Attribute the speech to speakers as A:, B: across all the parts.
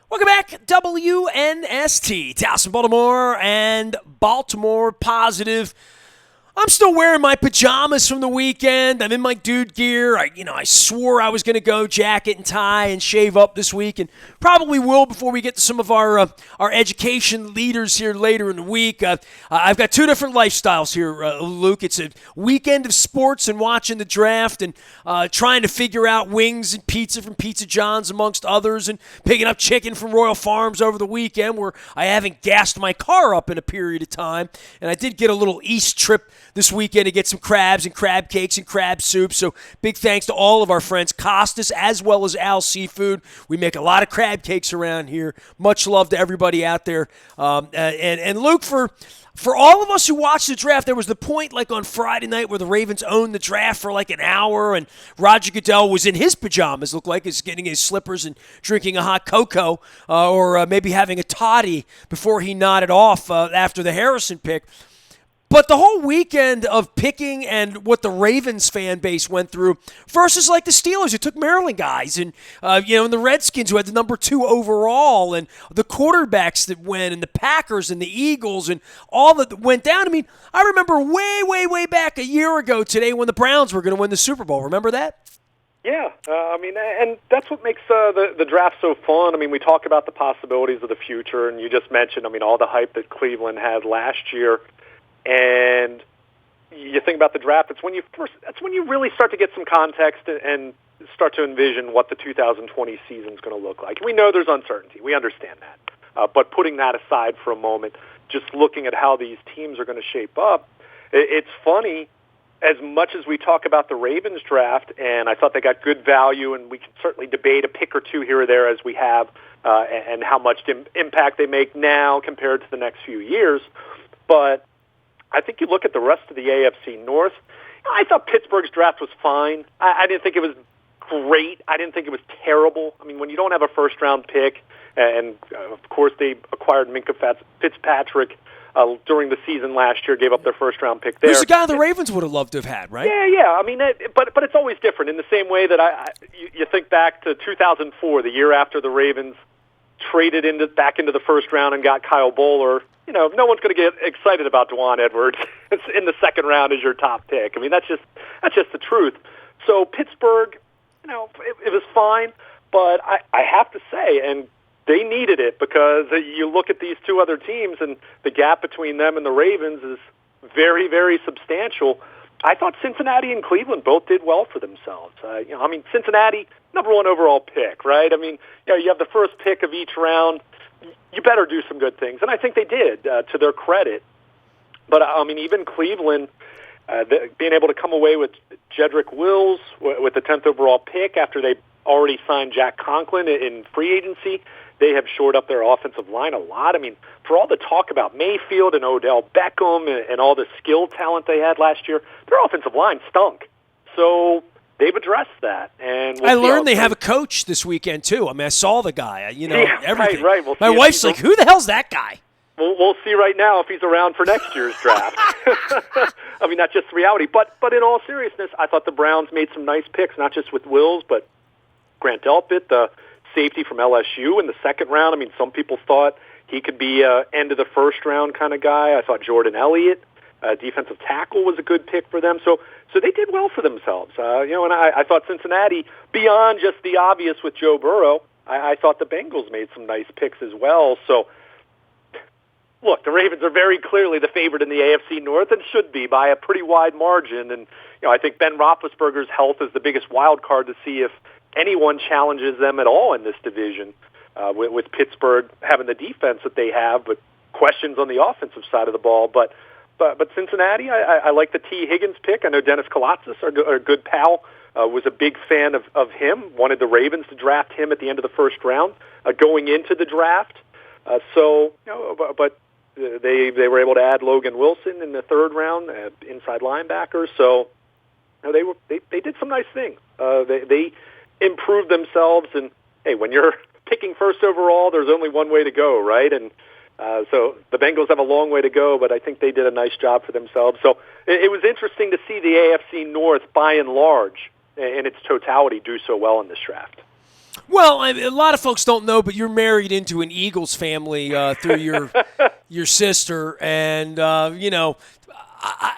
A: Welcome back, WNST, Towson, Baltimore, and Baltimore Positive. I'm still wearing my pajamas from the weekend. I'm in my dude gear. I swore I was going to go jacket and tie and shave up this week, and probably will before we get to some of our education leaders here later in the week. I've got two different lifestyles here, Luke. It's a weekend of sports and watching the draft and trying to figure out wings and pizza from Pizza John's amongst others, and picking up chicken from Royal Farms over the weekend where I haven't gassed my car up in a period of time. And I did get a little East trip this weekend to get some crabs and crab cakes and crab soup. So big thanks to all of our friends, Costas as well as Al Seafood. We make a lot of crab cakes around here. Much love to everybody out there. And Luke, for all of us who watched the draft, there was the point like on Friday night where the Ravens owned the draft for like an hour, and Roger Goodell was in his pajamas, looked like he's getting his slippers and drinking a hot cocoa, or maybe having a toddy before he nodded off after the Harrison pick. But the whole weekend of picking and what the Ravens fan base went through versus like the Steelers who took Maryland guys and, and the Redskins who had the number 2 overall and the quarterbacks that went and the Packers and the Eagles and all that went down. I mean, I remember way back a year ago today when the Browns were going to win the Super Bowl. Remember that?
B: Yeah, and that's what makes the draft so fun. I mean, we talk about the possibilities of the future, and you just mentioned, all the hype that Cleveland had last year. And you think about the draft, that's when you really start to get some context and start to envision what the 2020 season is going to look like. We know there's uncertainty. We understand that. But putting that aside for a moment, just looking at how these teams are going to shape up, it's funny, as much as we talk about the Ravens draft, and I thought they got good value, and we can certainly debate a pick or two here or there as we have, and how much impact they make now compared to the next few years. But I think you look at the rest of the AFC North, I thought Pittsburgh's draft was fine. I didn't think it was great. I didn't think it was terrible. I mean, when you don't have a first-round pick, and of course they acquired Minkah Fitzpatrick during the season last year, gave up their first-round pick there.
A: Who's the guy the Ravens would have loved to have had, right?
B: Yeah. I mean, but it's always different in the same way that you think back to 2004, the year after the Ravens traded back into the first round and got Kyle Bowler. No one's going to get excited about Dwan Edwards in the second round as your top pick. I mean, that's just the truth. So Pittsburgh, it was fine, but I have to say, and they needed it because you look at these two other teams and the gap between them and the Ravens is very, very substantial. I thought Cincinnati and Cleveland both did well for themselves. Cincinnati, number 1 overall pick, right? I mean, you have the first pick of each round. You better do some good things, and I think they did, to their credit. But, even Cleveland, being able to come away with Jedrick Wills with the 10th overall pick after they already signed Jack Conklin in free agency, they have shored up their offensive line a lot. I mean, for all the talk about Mayfield and Odell Beckham and all the skill talent they had last year, their offensive line stunk. So they've addressed that. And
A: I learned they have a coach this weekend, too. I mean, I saw the guy, everything.
B: Right.
A: My wife's like, who the hell's that guy?
B: We'll see right now if he's around for next year's draft. I mean, that's just reality. But in all seriousness, I thought the Browns made some nice picks, not just with Wills, but Grant Delpit, the safety from LSU in the second round. I mean, some people thought he could be end of the first round kind of guy. I thought Jordan Elliott, defensive tackle, was a good pick for them. So they did well for themselves. And I thought Cincinnati, beyond just the obvious with Joe Burrow, I thought the Bengals made some nice picks as well. So, look, the Ravens are very clearly the favorite in the AFC North and should be by a pretty wide margin. And I think Ben Roethlisberger's health is the biggest wild card to see if anyone challenges them at all in this division, with Pittsburgh having the defense that they have, but questions on the offensive side of the ball. But Cincinnati, I like the T. Higgins pick. I know Dennis Kalatzis, our good pal, was a big fan of him, wanted the Ravens to draft him at the end of the first round going into the draft. But they were able to add Logan Wilson in the third round, inside linebacker. So they did some nice things. They improved themselves, and hey, when you're picking first overall, there's only one way to go, right? And so the Bengals have a long way to go, but I think they did a nice job for themselves. So it was interesting to see the AFC North, by and large, in its totality, do so well in this draft.
A: Well, a lot of folks don't know, but you're married into an Eagles family through your sister, and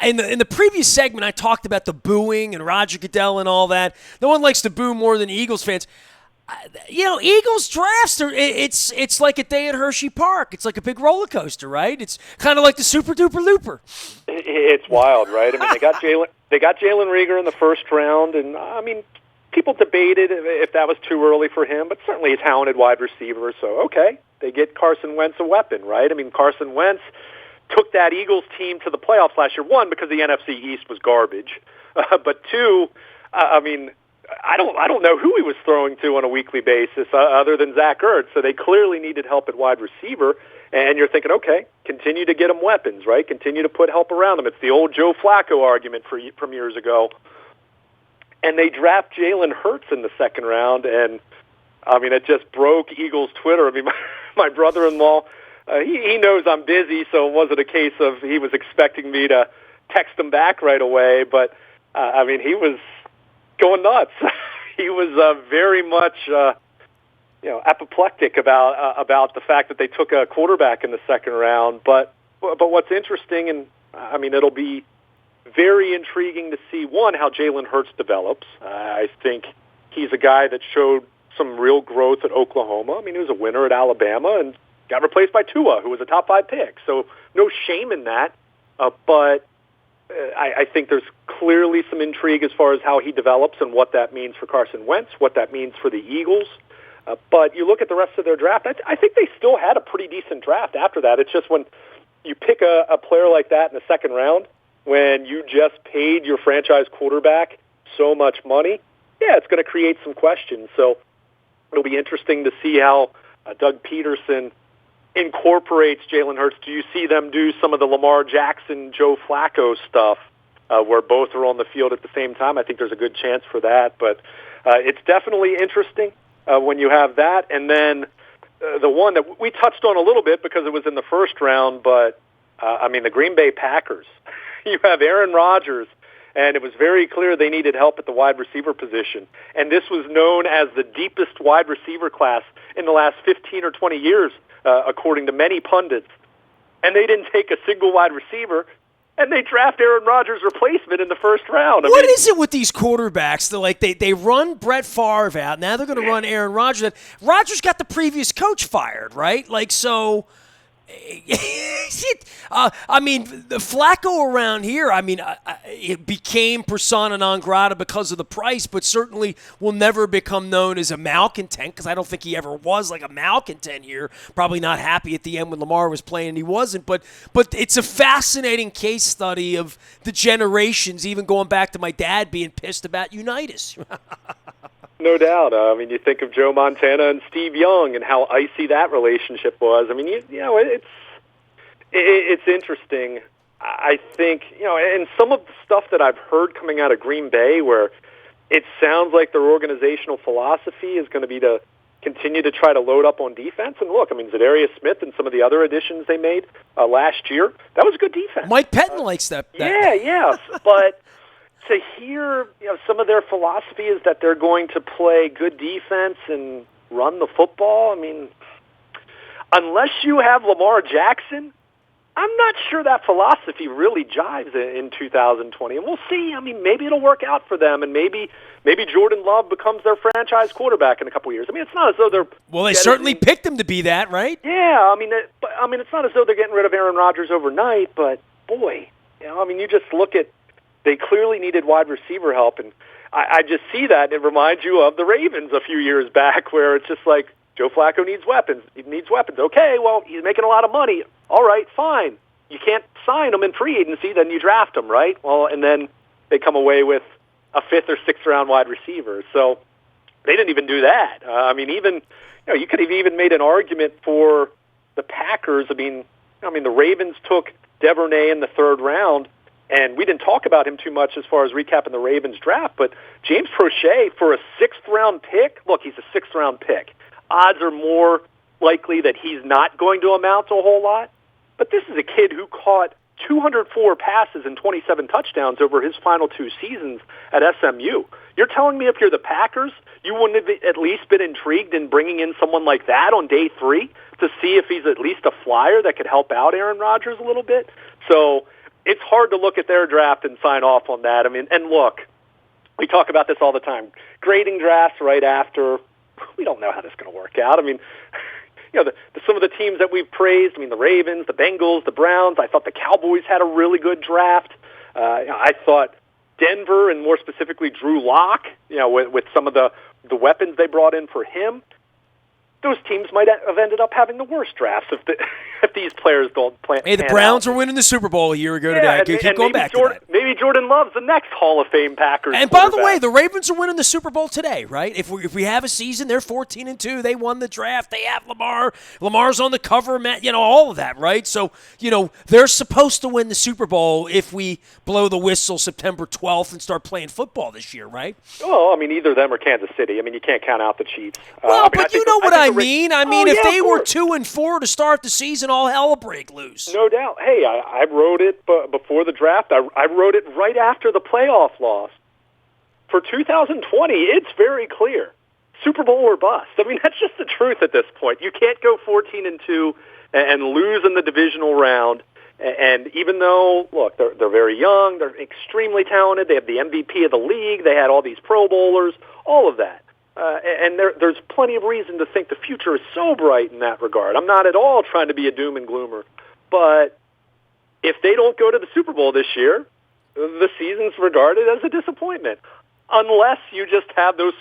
A: in the previous segment, I talked about the booing and Roger Goodell and all that. No one likes to boo more than Eagles fans. Eagles drafts it's like a day at Hershey Park. It's like a big roller coaster, right? It's kind of like the Super Duper Looper.
B: It's wild, right? I mean, they got Jalen Reagor in the first round, and I mean, people debated if that was too early for him, but certainly a talented wide receiver. So okay, they get Carson Wentz a weapon, right? I mean, Carson Wentz took that Eagles team to the playoffs last year. One, because the NFC East was garbage, but two, I mean, I don't know who he was throwing to on a weekly basis other than Zach Ertz. So they clearly needed help at wide receiver. And you're thinking, okay, continue to get him weapons, right? Continue to put help around him. It's the old Joe Flacco argument from years ago. And they draft Jalen Hurts in the second round, and I mean, it just broke Eagles Twitter. I mean, my brother-in-law, he knows I'm busy, so it wasn't a case of he was expecting me to text him back right away. But I mean, he was going nuts. He was very much, apoplectic about the fact that they took a quarterback in the second round. But what's interesting, and I mean, it'll be very intriguing to see, one, how Jalen Hurts develops. I think he's a guy that showed some real growth at Oklahoma. I mean, he was a winner at Alabama and got replaced by Tua, who was a top 5 pick. So no shame in that. But I think there's clearly some intrigue as far as how he develops and what that means for Carson Wentz, what that means for the Eagles. But you look at the rest of their draft, I think they still had a pretty decent draft after that. It's just when you pick a player like that in the second round, when you just paid your franchise quarterback so much money, yeah, it's going to create some questions. So it'll be interesting to see how Doug Peterson incorporates Jalen Hurts. Do you see them do some of the Lamar Jackson, Joe Flacco stuff where both are on the field at the same time? I think there's a good chance for that. But it's definitely interesting when you have that. And then the one that we touched on a little bit because it was in the first round, but I mean, the Green Bay Packers. You have Aaron Rodgers, and it was very clear they needed help at the wide receiver position. And this was known as the deepest wide receiver class in the last 15 or 20 years, according to many pundits. And they didn't take a single wide receiver, and they draft Aaron Rodgers' replacement in the first round.
A: What is it with these quarterbacks? They're like they run Brett Favre out. Now they're going to run Aaron Rodgers. Rodgers got the previous coach fired, right? Like, so... I mean, the Flacco around here, I mean, it became persona non grata because of the price, but certainly will never become known as a malcontent because I don't think he ever was like a malcontent here. Probably not happy at the end when Lamar was playing and he wasn't. But it's a fascinating case study of the generations, even going back to my dad being pissed about Unitas.
B: No doubt. I mean, you think of Joe Montana and Steve Young and how icy that relationship was. I mean, you know, it's interesting. I think, you know, and some of the stuff that I've heard coming out of Green Bay where it sounds like their organizational philosophy is going to be to continue to try to load up on defense. And look, I mean, Zadarius Smith and some of the other additions they made last year, that was good defense.
A: Mike Pettin likes that.
B: Yeah. But to hear, you know, some of their philosophy is that they're going to play good defense and run the football. I mean, unless you have Lamar Jackson, I'm not sure that philosophy really jives in 2020. And we'll see. I mean, maybe it'll work out for them, and maybe Jordan Love becomes their franchise quarterback in a couple of years. I mean, it's not as though they're...
A: Well, they certainly picked him to be that, right?
B: Yeah, I mean, it's not as though they're getting rid of Aaron Rodgers overnight, but boy, you know, I mean, you just look at... They clearly needed wide receiver help, and I just see that, and it reminds you of the Ravens a few years back, where it's just like, Joe Flacco needs weapons. He needs weapons. Okay, well, he's making a lot of money. All right, fine. You can't sign him in free agency, then you draft him, right? Well, and then they come away with a 5th or 6th round wide receiver. So they didn't even do that. I mean, even, you know, you could have even made an argument for the Packers. I mean, the Ravens took Duvernay in the 3rd round. And we didn't talk about him too much as far as recapping the Ravens draft, but James Prochet for a 6th-round pick, look, he's a 6th-round pick. Odds are more likely that he's not going to amount to a whole lot. But this is a kid who caught 204 passes and 27 touchdowns over his final 2 seasons at SMU. You You're telling me if you're the Packers, you wouldn't have at least been intrigued in bringing in someone like that on day 3 to see if he's at least a flyer that could help out Aaron Rodgers a little bit? So it's hard to look at their draft and sign off on that. I mean, and look, we talk about this all the time. Grading drafts right after, we don't know how this is going to work out. I mean, some of the teams that we've praised, I mean, the Ravens, the Bengals, the Browns, I thought the Cowboys had a really good draft. I thought Denver, and more specifically Drew Lock, with some of the weapons they brought in for him, those teams might have ended up having the worst drafts if these players don't play.
A: Hey, the Browns were winning the Super Bowl a year ago today. Keep going back to that.
B: Maybe Jordan Love's the next Hall of Fame Packers.
A: And by the way, the Ravens are winning the Super Bowl today, right? If we have a season, they're 14-2. They won the draft. They have Lamar. Lamar's on the cover, all of that, right? So, they're supposed to win the Super Bowl if we blow the whistle September 12th and start playing football this year, right?
B: Well, I mean, either them or Kansas City. I mean, you can't count out the Chiefs.
A: Well, but you know what I mean. I mean, if they were 2-4 to start the season, all hell will break loose.
B: No doubt. Hey, I wrote it before the draft. I wrote it right after the playoff loss. For 2020, it's very clear. Super Bowl or bust. I mean, that's just the truth at this point. You can't go 14-2 and lose in the divisional round. And even though, look, they're very young, they're extremely talented, they have the MVP of the league, they had all these Pro Bowlers, all of that. And there's plenty of reason to think the future is so bright in that regard. I'm not at all trying to be a doom and gloomer. But if they don't go to the Super Bowl this year, the season's regarded as a disappointment. Unless you just have those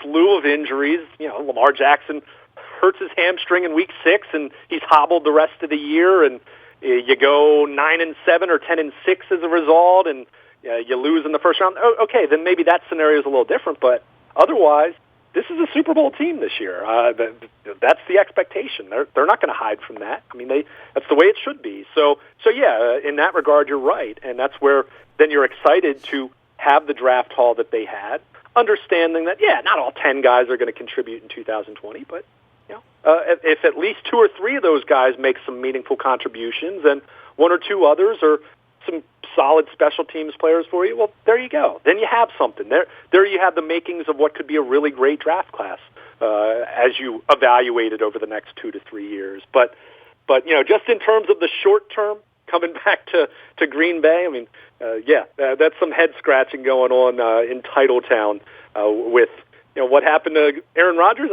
B: slew of injuries. Lamar Jackson hurts his hamstring in week 6, and he's hobbled the rest of the year, and you go 9-7 or 10-6 as a result, and you lose in the first round. Okay, then maybe that scenario is a little different, but otherwise, this is a Super Bowl team this year. That's the expectation. They're not going to hide from that. I mean, that's the way it should be. So yeah, in that regard, you're right, and that's where then you're excited to have the draft haul that they had, understanding that not all 10 guys are going to contribute in 2020, but if at least 2 or 3 of those guys make some meaningful contributions, and 1 or 2 others are some solid special teams players for you, well, there you go. Then you have something. There you have the makings of what could be a really great draft class as you evaluate it over the next 2 to 3 years. But just in terms of the short term, coming back to Green Bay, I mean, that's some head scratching going on in Titletown with what happened to Aaron Rodgers.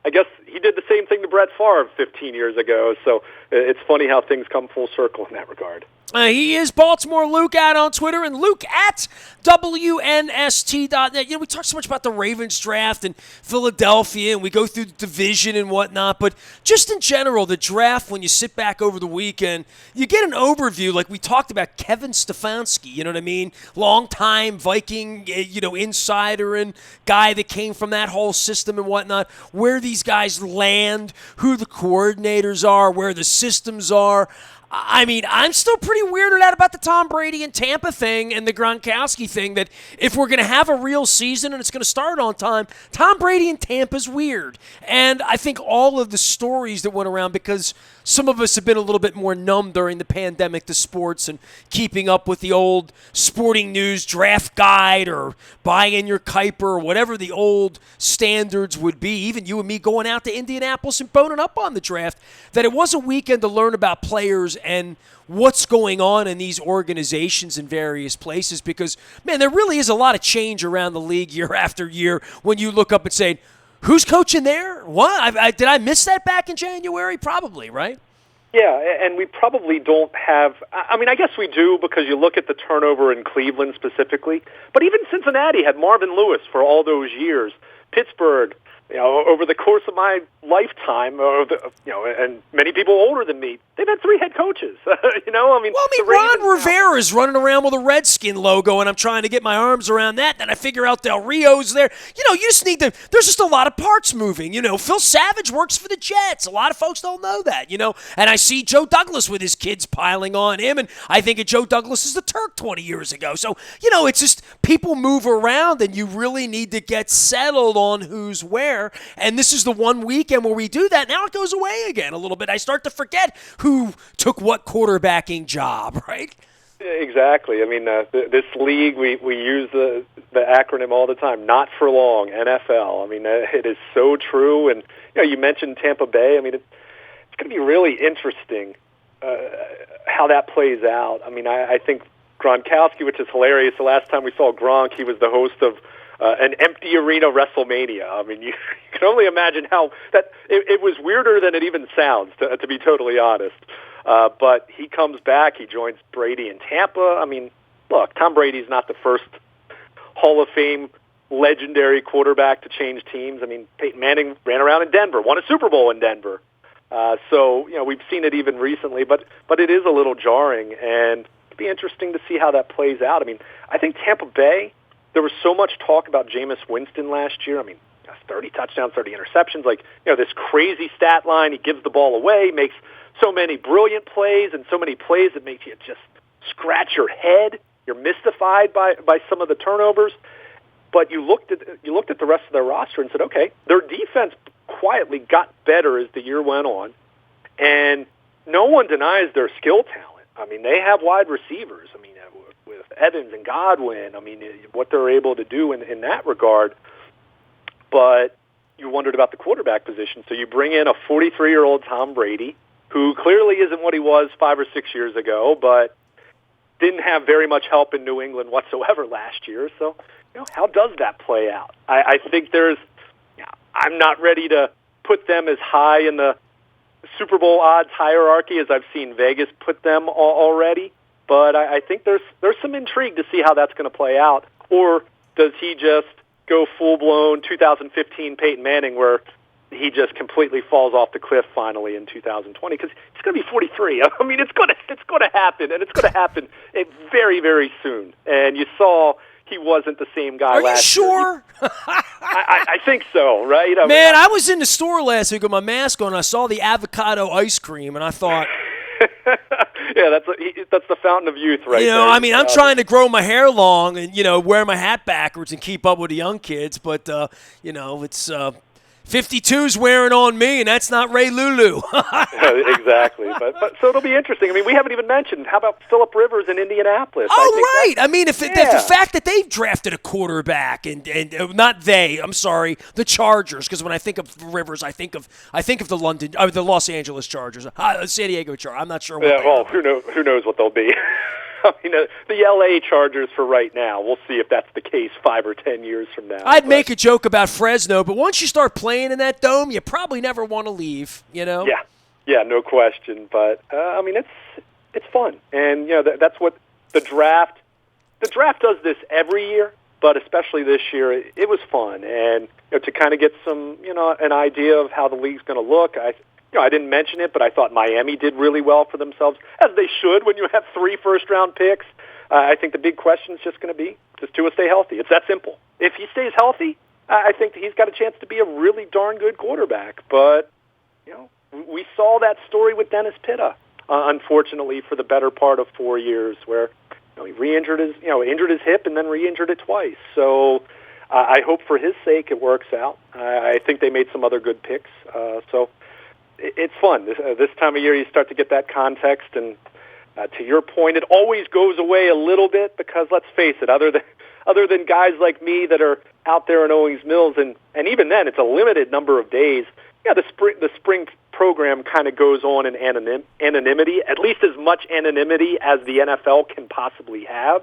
B: I guess he did the same thing to Brett Favre 15 years ago. So it's funny how things come full circle in that regard.
A: He is Baltimore Luke out on Twitter, and Luke at WNST.net. We talk so much about the Ravens draft and Philadelphia, and we go through the division and whatnot, but just in general, the draft, when you sit back over the weekend, you get an overview, like we talked about Kevin Stefanski, you know what I mean? Long-time Viking, insider and guy that came from that whole system and whatnot, where these guys land, who the coordinators are, where the systems are. I mean, I'm still pretty weirded out about the Tom Brady and Tampa thing and the Gronkowski thing, that if we're going to have a real season and it's going to start on time, Tom Brady and Tampa's weird. And I think all of the stories that went around, because some of us have been a little bit more numb during the pandemic to sports and keeping up with the old sporting news draft guide or buying your Kuiper or whatever the old standards would be, even you and me going out to Indianapolis and boning up on the draft, that it was a weekend to learn about players and what's going on in these organizations in various places, because, man, there really is a lot of change around the league year after year when you look up and say, who's coaching there? What? Did I miss that back in January? Probably, right?
B: Yeah, and we probably don't have – I mean, I guess we do, because you look at the turnover in Cleveland specifically, but even Cincinnati had Marvin Lewis for all those years. Pittsburgh, over the course of my lifetime, and many people older than me, they've had 3 head coaches.
A: Ron Rivera is running around with a Redskin logo, and I'm trying to get my arms around that. Then I figure out Del Rio's there. You just need to. There's just a lot of parts moving. Phil Savage works for the Jets. A lot of folks don't know that. And I see Joe Douglas with his kids piling on him, and I think of Joe Douglas as the Turk 20 years ago. So it's just people move around, and you really need to get settled on who's where. And this is the one weekend where we do that. Now it goes away again a little bit. I start to forget who took what quarterbacking job, right?
B: Exactly. I mean, this league, we use the acronym all the time, not for long, NFL. I mean, it is so true. And, you mentioned Tampa Bay. I mean, it's going to be really interesting how that plays out. I mean, I think Gronkowski, which is hilarious. The last time we saw Gronk, he was the host of an empty arena WrestleMania. I mean, you can only imagine how that it was weirder than it even sounds, to be totally honest. But he comes back. He joins Brady in Tampa. I mean, look, Tom Brady's not the first Hall of Fame legendary quarterback to change teams. I mean, Peyton Manning ran around in Denver, won a Super Bowl in Denver. So, we've seen it even recently, but it is a little jarring, and it'd be interesting to see how that plays out. I mean, I think Tampa Bay, there was so much talk about Jameis Winston last year. I mean, 30 touchdowns, 30 interceptions, this crazy stat line. He gives the ball away, makes so many brilliant plays and so many plays that make you just scratch your head. You're mystified by some of the turnovers. But you looked at the rest of their roster and said, okay, their defense quietly got better as the year went on, and no one denies their skill talent. I mean, they have wide receivers. I mean, with Evans and Godwin, I mean, what they're able to do in that regard. But you wondered about the quarterback position. So you bring in a 43-year-old Tom Brady, who clearly isn't what he was 5 or 6 years ago, but didn't have very much help in New England whatsoever last year. So, how does that play out? I think I'm not ready to put them as high in the Super Bowl odds hierarchy as I've seen Vegas put them already, but I think there's some intrigue to see how that's going to play out. Or does he just go full-blown 2015 Peyton Manning, where he just completely falls off the cliff finally in 2020? Because he's going to be 43. I mean, it's going to happen, and it's going to happen very, very soon. And you saw he wasn't the same guy last year.
A: Are you sure?
B: I think so, right?
A: I was in the store last week with my mask on, and I saw the avocado ice cream, and I thought...
B: Yeah, that's the fountain of youth right there.
A: I mean, I'm trying to grow my hair long and, wear my hat backwards and keep up with the young kids, but, it's... 52's wearing on me, and that's not Ray Lulu.
B: Exactly. But so it'll be interesting. I mean, we haven't even mentioned, how about Phillip Rivers in Indianapolis?
A: Right. I mean, the fact that they've drafted a quarterback, and not they, I'm sorry, the Chargers, because when I think of Rivers, I think of the Los Angeles Chargers, San Diego Chargers. I'm not sure what they are.
B: Who knows what they'll be. I mean, the L.A. Chargers for right now. We'll see if that's the case 5 or 10 years from now.
A: I'd make a joke about Fresno, but once you start playing in that dome, you probably never want to leave, Yeah,
B: no question. But, I mean, it's fun. And, that's what the draft does this every year, but especially this year, it was fun. And, to kind of get some, an idea of how the league's going to look, I didn't mention it, but I thought Miami did really well for themselves, as they should when you have 3 first-round picks. I think the big question is just going to be, does Tua stay healthy? It's that simple. If he stays healthy, I think he's got a chance to be a really darn good quarterback. But, we saw that story with Dennis Pitta, unfortunately, for the better part of 4 years, where he re-injured injured his hip and then re-injured it twice. So I hope for his sake it works out. I think they made some other good picks. So it's fun. This time of year you start to get that context, and to your point, it always goes away a little bit because, let's face it, other than guys like me that are out there in Owings Mills, and even then it's a limited number of days. Yeah, the spring program kind of goes on in anonymity, at least as much anonymity as the NFL can possibly have.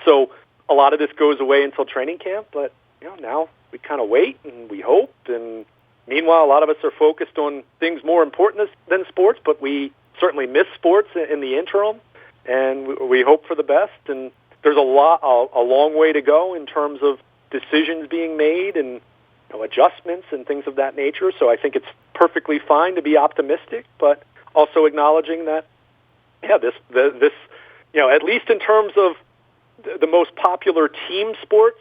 B: So a lot of this goes away until training camp, but now we kind of wait and we hope, and meanwhile, a lot of us are focused on things more important than sports, but we certainly miss sports in the interim, and we hope for the best. And there's a long way to go in terms of decisions being made and adjustments and things of that nature. So I think it's perfectly fine to be optimistic, but also acknowledging that, this at least in terms of the most popular team sports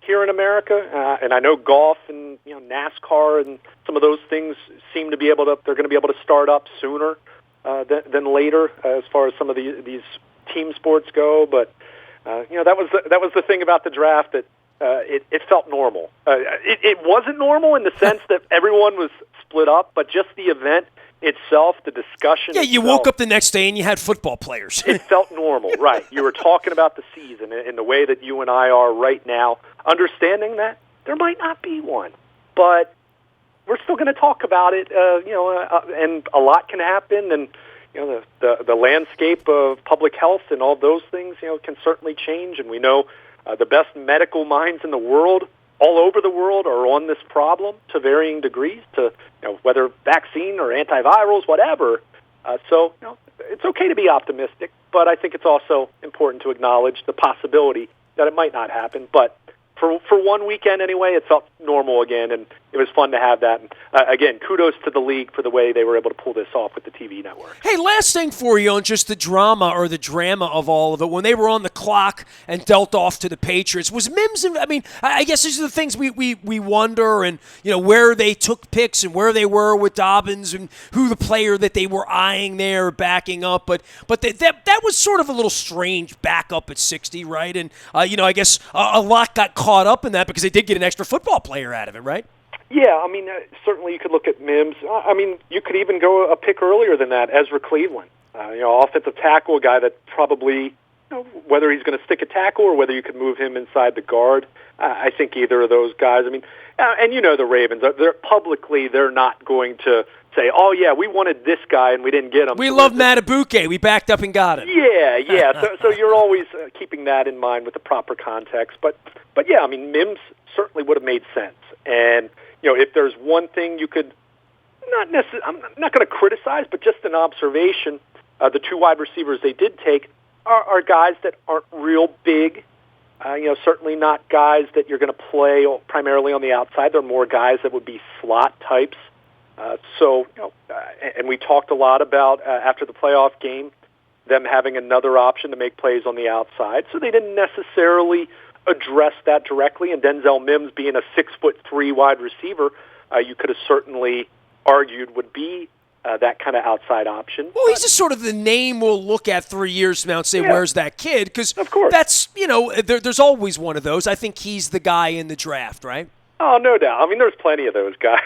B: here in America, and I know golf and NASCAR and some of those things seem to be they're going to be able to start up sooner than later as far as some of these team sports go. But that was the thing about the draft, that it felt normal. It wasn't normal in the sense that everyone was split up, but just the event itself, the discussion.
A: Yeah, you
B: itself,
A: woke up the next day and you had football players.
B: It felt normal, right? You were talking about the season in the way that you and I are right now, understanding that there might not be one, but we're still going to talk about it. And a lot can happen, and the landscape of public health and all those things, can certainly change. And we know the best medical minds in the world, all over the world, are on this problem to varying degrees, to whether vaccine or antivirals, whatever. So it's okay to be optimistic, but I think it's also important to acknowledge the possibility that it might not happen. But for one weekend anyway, it felt normal again, and it was fun to have that. And, again, kudos to the league for the way they were able to pull this off with the TV network.
A: Hey, last thing for you on just the drama of all of it. When they were on the clock and dealt off to the Patriots, was Mims, I guess these are the things we wonder, and, where they took picks and where they were with Dobbins and who the player that they were eyeing there, backing up. But that was sort of a little strange back up at 60, right? And, I guess a lot got caught up in that because they did get an extra football player out of it, right?
B: Yeah, certainly you could look at Mims. You could even go a pick earlier than that, Ezra Cleveland. Offensive tackle, a guy that probably, whether he's going to stick a tackle or whether you could move him inside the guard. I think either of those guys. And the Ravens, they're not going to say, oh, yeah, we wanted this guy and we didn't get him.
A: We love Matabuke. We backed up and got him.
B: Yeah. So you're always keeping that in mind with the proper context. But yeah, Mims certainly would have made sense. And, if there's one thing you could I'm not going to criticize, but just an observation, the two wide receivers they did take are guys that aren't real big. Certainly not guys that you're going to play primarily on the outside. They're more guys that would be slot types. And we talked a lot about, after the playoff game, them having another option to make plays on the outside. So they didn't necessarily address that directly. And Denzel Mims being a 6'3" wide receiver, you could have certainly argued would be that kind of outside option.
A: Well, he's just sort of the name we'll look at 3 years from now and say, where's that kid? Because that's, there's always one of those. I think he's the guy in the draft, right?
B: Oh, no doubt. There's plenty of those guys.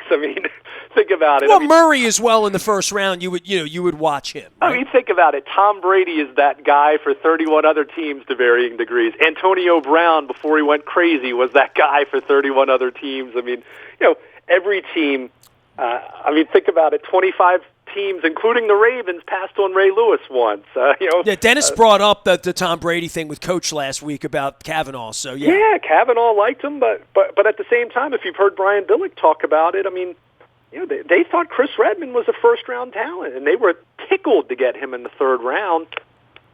B: Think about it.
A: Well, Murray as well in the first round. You would watch him. Right?
B: Think about it. Tom Brady is that guy for 31 other teams to varying degrees. Antonio Brown, before he went crazy, was that guy for 31 other teams. Every team. Think about it. 25 teams, including the Ravens, passed on Ray Lewis once.
A: Dennis brought up the Tom Brady thing with Coach last week about Kavanaugh. So
B: yeah, Kavanaugh liked him, but at the same time, if you've heard Brian Billick talk about it, they thought Chris Redmond was a first-round talent, and they were tickled to get him in the third round.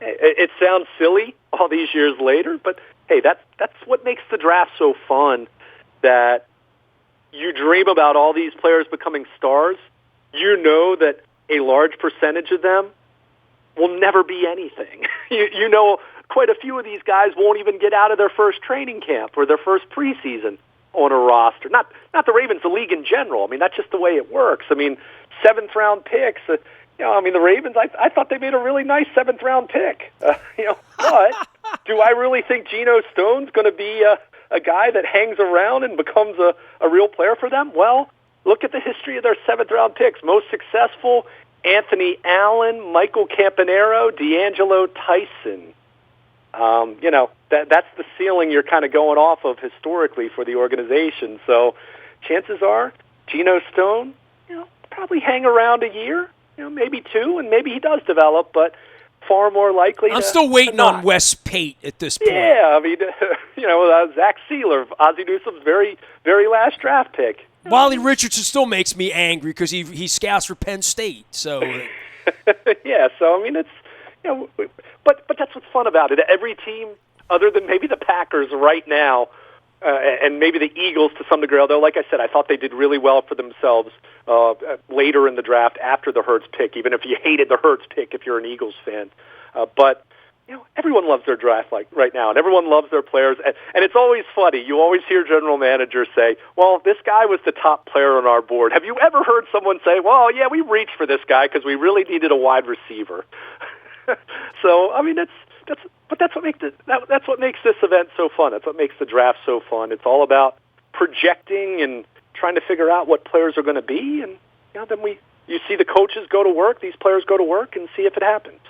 B: It sounds silly all these years later, but hey, that's what makes the draft so fun. That you dream about all these players becoming stars. You know that a large percentage of them will never be anything. You know quite a few of these guys won't even get out of their first training camp or their first preseason on a roster. Not the Ravens, the league in general. that's just the way it works. Seventh-round picks. The Ravens, I thought they made a really nice seventh-round pick. But do I really think Geno Stone's going to be a guy that hangs around and becomes a real player for them? Well, look at the history of their seventh-round picks. Most successful, Anthony Allen, Michael Campanaro, D'Angelo Tyson. That's the ceiling you're kind of going off of historically for the organization. So chances are Geno Stone, probably hang around a year, maybe two, and maybe he does develop, but far more likely
A: I'm still waiting on Wes Pate at this point.
B: Yeah, Zach Sealer, Ozzie Newsome's very, very last draft pick.
A: Wally Richardson still makes me angry because he scouts for Penn State. So
B: yeah, so it's but that's what's fun about it. Every team, other than maybe the Packers right now, and maybe the Eagles to some degree, although, like I said, I thought they did really well for themselves later in the draft after the Hurts pick, even if you hated the Hurts pick if you're an Eagles fan. But everyone loves their draft right now, and everyone loves their players. And it's always funny. You always hear general managers say, well, this guy was the top player on our board. Have you ever heard someone say, well, yeah, we reached for this guy because we really needed a wide receiver? So, that's what makes this event so fun. That's what makes the draft so fun. It's all about projecting and trying to figure out what players are going to be, and then we you see the coaches go to work, these players go to work, and see if it happens.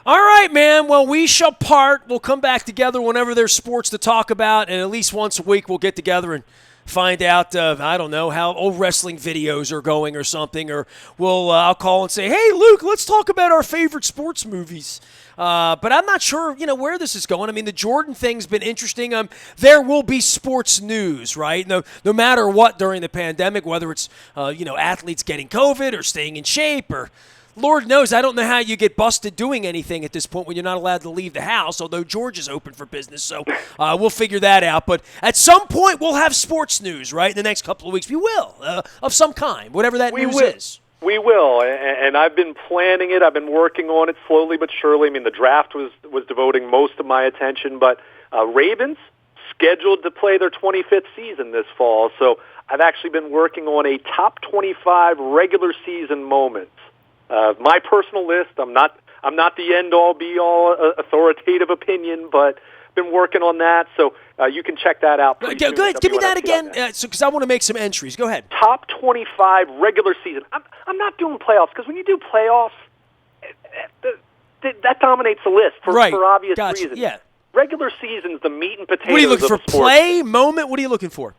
A: All right, man. Well, we shall part. We'll come back together whenever there's sports to talk about, and at least once a week we'll get together and find out, I don't know, how old wrestling videos are going or something, or I'll call and say, hey, Luke, let's talk about our favorite sports movies. But I'm not sure, where this is going. I mean, the Jordan thing's been interesting. There will be sports news, right? No matter what during the pandemic, whether it's, athletes getting COVID or staying in shape or Lord knows, I don't know how you get busted doing anything at this point when you're not allowed to leave the house, although Georgia's open for business, so we'll figure that out. But at some point, we'll have sports news, right? In the next couple of weeks, we will, of some kind, whatever that news is.
B: We will, and I've been planning it. I've been working on it slowly but surely. I mean, the draft was devoting most of my attention, but Ravens scheduled to play their 25th season this fall, so I've actually been working on a top 25 regular season moments. My personal list. I'm not the end-all, be-all authoritative opinion, but been working on that. So you can check that out.
A: Go ahead. Give me that again, because I want to make some entries. Go ahead.
B: Top 25 regular season. I'm not doing playoffs because when you do playoffs, that dominates the list for obvious reasons. Yeah. Regular season's the meat and potatoes.
A: What are you looking for?
B: Sports.
A: Play moment? What are you looking for?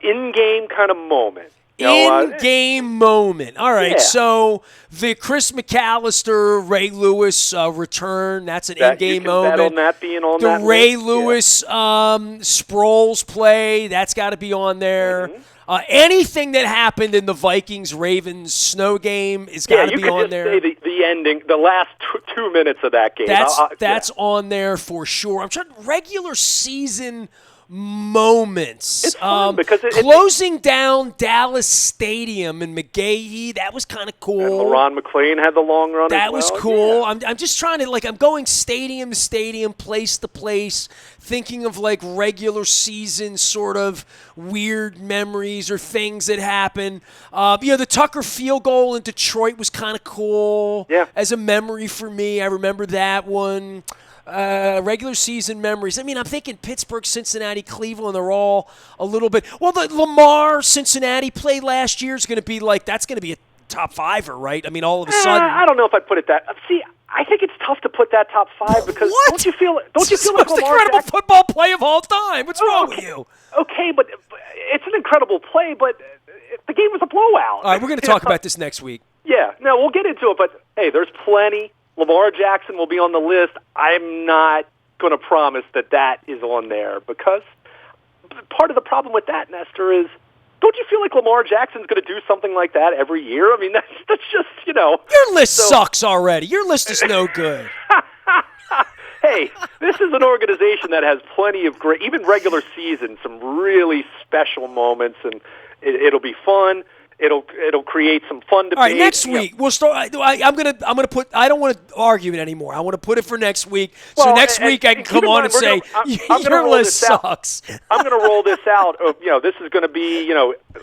B: In-game kind of moment.
A: In-game moment. All right,
B: yeah.
A: So the Chris McAllister, Ray Lewis return, that's an in-game moment.
B: Bet on that being on
A: the
B: that
A: Ray
B: list.
A: Lewis Sproles play, that's got to be on there.
B: Mm-hmm.
A: Anything that happened in the Vikings-Ravens snow game is got to be on there.
B: You could just say the ending, the last 2 minutes of that game.
A: That's on there for sure. I'm trying regular season moments.
B: It's fun because
A: closing down Dallas Stadium and McGahee, that was kind of cool.
B: And LaRon McClain had the long run.
A: That
B: as well.
A: was cool.
B: Yeah.
A: I'm just trying to I'm going stadium to stadium, place to place, thinking of regular season sort of weird memories or things that happen. The Tucker field goal in Detroit was kind of cool.
B: Yeah.
A: As a memory for me, I remember that one. Regular season memories. I mean, I'm thinking Pittsburgh, Cincinnati, Cleveland, they're all a little bit. Well, the Lamar, Cincinnati play last year is going to be that's going to be a top fiver, right? I mean, all of a sudden.
B: I don't know if I'd put it that. See, I think it's tough to put that top five because don't you feel like
A: It's the
B: Lamar
A: most incredible football play of all time. What's wrong with you?
B: Okay, but it's an incredible play, but the game was a blowout.
A: All right, we're going to talk about this next week.
B: Yeah, no, we'll get into it, but hey, there's plenty. Lamar Jackson will be on the list. I'm not going to promise that is on there because part of the problem with that, Nestor, is don't you feel like Lamar Jackson's going to do something like that every year? I mean, that's just,
A: Your list sucks already. Your list is no good.
B: Hey, this is an organization that has plenty of great, even regular season, some really special moments, and it'll be fun. It'll create some fun debate.
A: All right, next week we'll start. I'm gonna put. I don't want to argue it anymore. I want to put it for next week. So next week I can come on and say your list sucks.
B: I'm going to roll this out. This is going to be.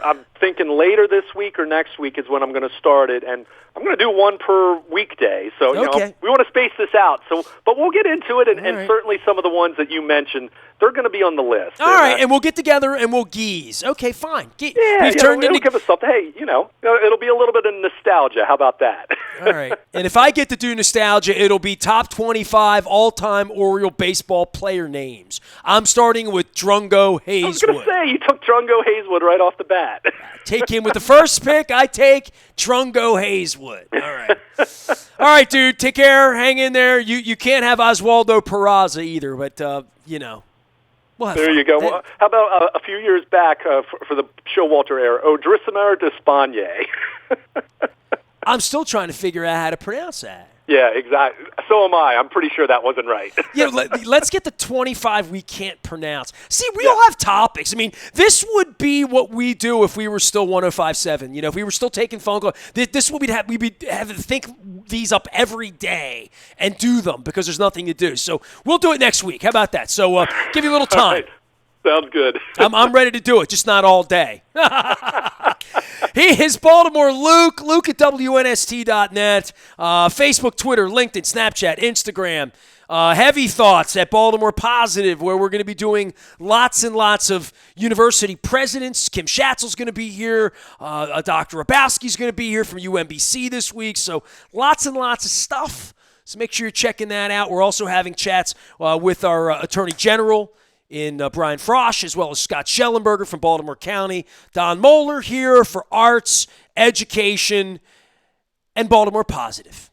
B: I'm thinking later this week or next week is when I'm going to start it, and I'm going to do one per weekday. So we want to space this out. So, but we'll get into it, and certainly some of the ones that you mentioned, they're going to be on the list.
A: All right, and we'll get together and we'll geese. Okay, fine.
B: It'll give us something. Hey, it'll be a little bit of nostalgia. How about that?
A: All right. And if I get to do nostalgia, it'll be top 25 all-time Oriole baseball player names. I'm starting with Drungo Hazewood.
B: I was going to say, you took Drungo Hazewood right off the bat.
A: Take him with the first pick. I take Drungo Hazewood. All right. All right, dude. Take care. Hang in there. You can't have Oswaldo Peraza either, but, We'll have
B: there
A: fun.
B: You go. Well, how about a few years back for the Showalter era, Odrisamer Despaigne.
A: I'm still trying to figure out how to pronounce that.
B: Yeah, exactly. So am I. I'm pretty sure that wasn't right.
A: Yeah, let's get the 25 we can't pronounce. See, we all have topics. I mean, this would be what we do if we were still 105.7. If we were still taking phone calls. This would we'd be having to think these up every day and do them because there's nothing to do. So we'll do it next week. How about that? So give you a little time.
B: All right. Sounds good.
A: I'm ready to do it, just not all day. He is Baltimore Luke at WNST.net. Facebook, Twitter, LinkedIn, Snapchat, Instagram. Heavy thoughts at Baltimore Positive, where we're going to be doing lots and lots of university presidents. Kim Schatzel's going to be here. Dr. Rabowski's going to be here from UMBC this week. So lots and lots of stuff. So make sure you're checking that out. We're also having chats with our Attorney General in Brian Frosch, as well as Scott Schellenberger from Baltimore County. Don Moeller here for arts, education, and Baltimore Positive.